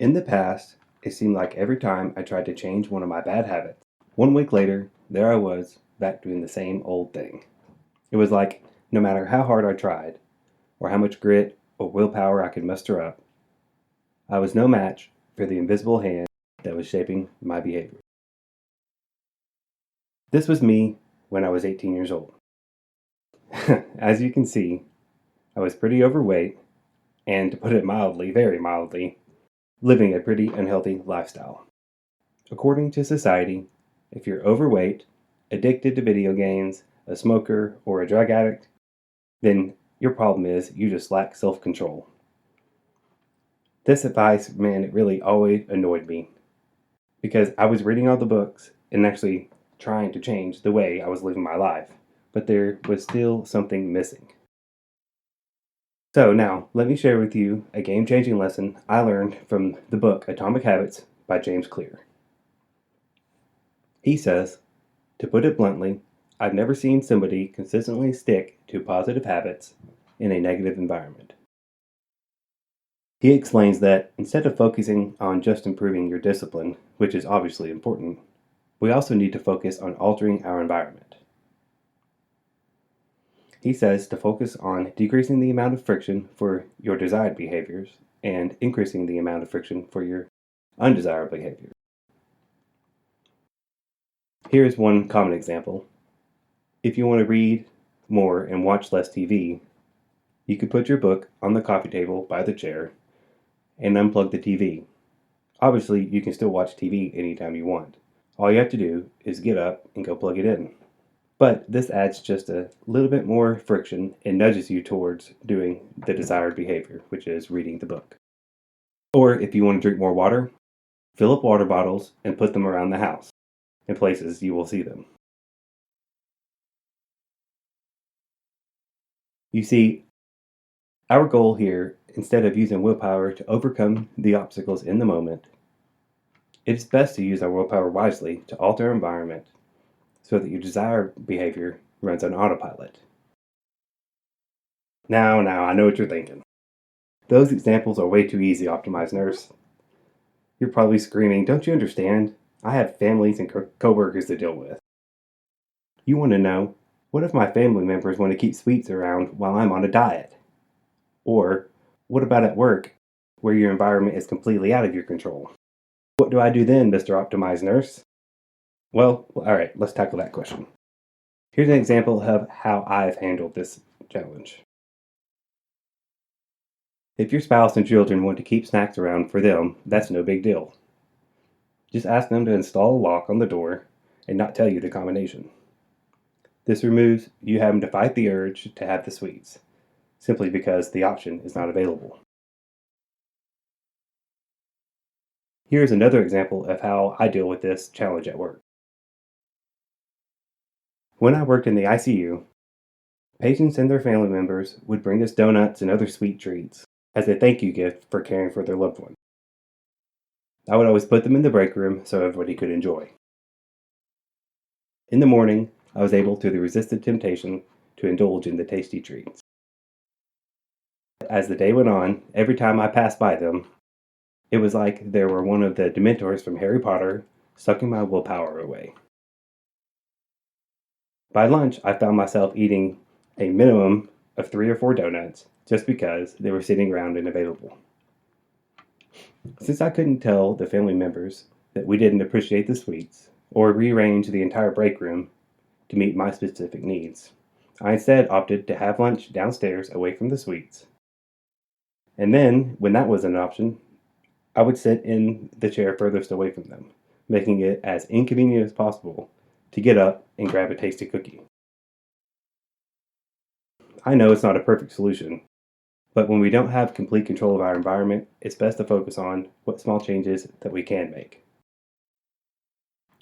In the past, it seemed like every time I tried to change one of my bad habits, 1 week later, there I was, back doing the same old thing. It was like no matter how hard I tried, or how much grit or willpower I could muster up, I was no match for the invisible hand that was shaping my behavior. This was me when I was 18 years old. As you can see, I was pretty overweight, and to put it mildly, very mildly, living a pretty unhealthy lifestyle. According to society, if you're overweight, addicted to video games, a smoker, or a drug addict, then your problem is you just lack self control. This advice, man, it really always annoyed me because I was reading all the books and actually trying to change the way I was living my life, but there was still something missing. So now, let me share with you a game changing lesson I learned from the book Atomic Habits by James Clear. He says, to put it bluntly, I've never seen somebody consistently stick to positive habits in a negative environment. He explains that instead of focusing on just improving your discipline, which is obviously important, we also need to focus on altering our environment. He says to focus on decreasing the amount of friction for your desired behaviors and increasing the amount of friction for your undesirable behaviors. Here's one common example. If you want to read more and watch less TV, you could put your book on the coffee table by the chair and unplug the TV. Obviously, you can still watch TV anytime you want. All you have to do is get up and go plug it in. But this adds just a little bit more friction and nudges you towards doing the desired behavior, which is reading the book. Or if you want to drink more water, fill up water bottles and put them around the house in places you will see them. You see, our goal here, instead of using willpower to overcome the obstacles in the moment, it is best to use our willpower wisely to alter our environment so that your desired behavior runs on autopilot. Now, I know what you're thinking. Those examples are way too easy, Optimized Nurse. You're probably screaming, don't you understand? I have families and coworkers to deal with. You want to know, what if my family members want to keep sweets around while I'm on a diet? Or, what about at work, where your environment is completely out of your control? What do I do then, Mr. Optimized Nurse? Well, alright, let's tackle that question. Here's an example of how I've handled this challenge. If your spouse and children want to keep snacks around for them, that's no big deal. Just ask them to install a lock on the door and not tell you the combination. This removes you having to fight the urge to have the sweets, simply because the option is not available. Here's another example of how I deal with this challenge at work. When I worked in the ICU, patients and their family members would bring us donuts and other sweet treats as a thank you gift for caring for their loved one. I would always put them in the break room so everybody could enjoy. In the morning, I was able to resist the temptation to indulge in the tasty treats. As the day went on, every time I passed by them, it was like there were one of the Dementors from Harry Potter sucking my willpower away. By lunch, I found myself eating a minimum of 3 or 4 donuts just because they were sitting around and available. Since I couldn't tell the family members that we didn't appreciate the sweets or rearrange the entire break room to meet my specific needs, I instead opted to have lunch downstairs away from the sweets. And then, when that wasn't an option, I would sit in the chair furthest away from them, making it as inconvenient as possible to get up and grab a tasty cookie. I know it's not a perfect solution, but when we don't have complete control of our environment, it's best to focus on what small changes that we can make.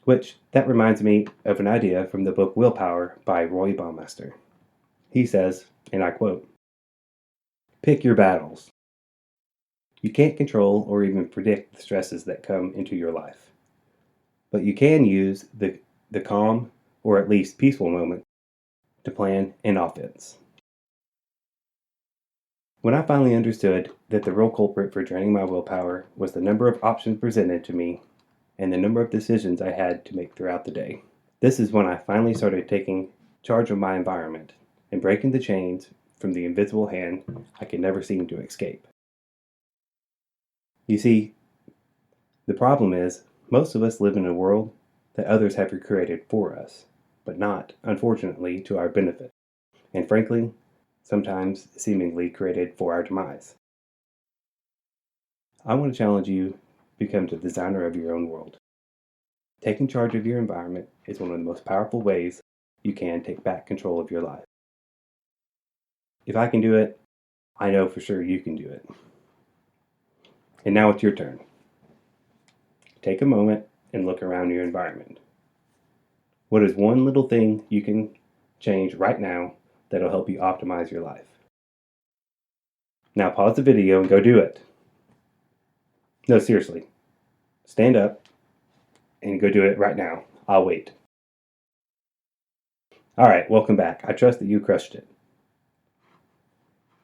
That reminds me of an idea from the book Willpower by Roy Baumeister. He says, and I quote, "Pick your battles. You can't control or even predict the stresses that come into your life, but you can use the calm or at least peaceful moment to plan an offense." When I finally understood that the real culprit for draining my willpower was the number of options presented to me and the number of decisions I had to make throughout the day, this is when I finally started taking charge of my environment and breaking the chains from the invisible hand I could never seem to escape. You see, the problem is, most of us live in a world that others have recreated for us, but not, unfortunately, to our benefit, and frankly, sometimes seemingly created for our demise. I want to challenge you to become the designer of your own world. Taking charge of your environment is one of the most powerful ways you can take back control of your life. If I can do it, I know for sure you can do it. And now it's your turn. Take a moment and look around your environment. What is one little thing you can change right now that'll help you optimize your life? Now pause the video and go do it. No, seriously. Stand up and go do it right now. I'll wait. Alright, welcome back. I trust that you crushed it.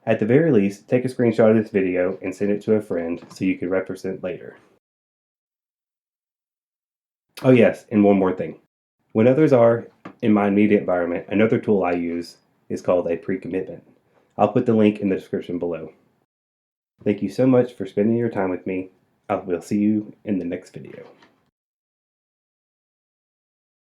At the very least, take a screenshot of this video and send it to a friend so you can represent later. Oh yes, and one more thing. When others are in my immediate environment, another tool I use is called a pre-commitment. I'll put the link in the description below. Thank you so much for spending your time with me. I will see you in the next video.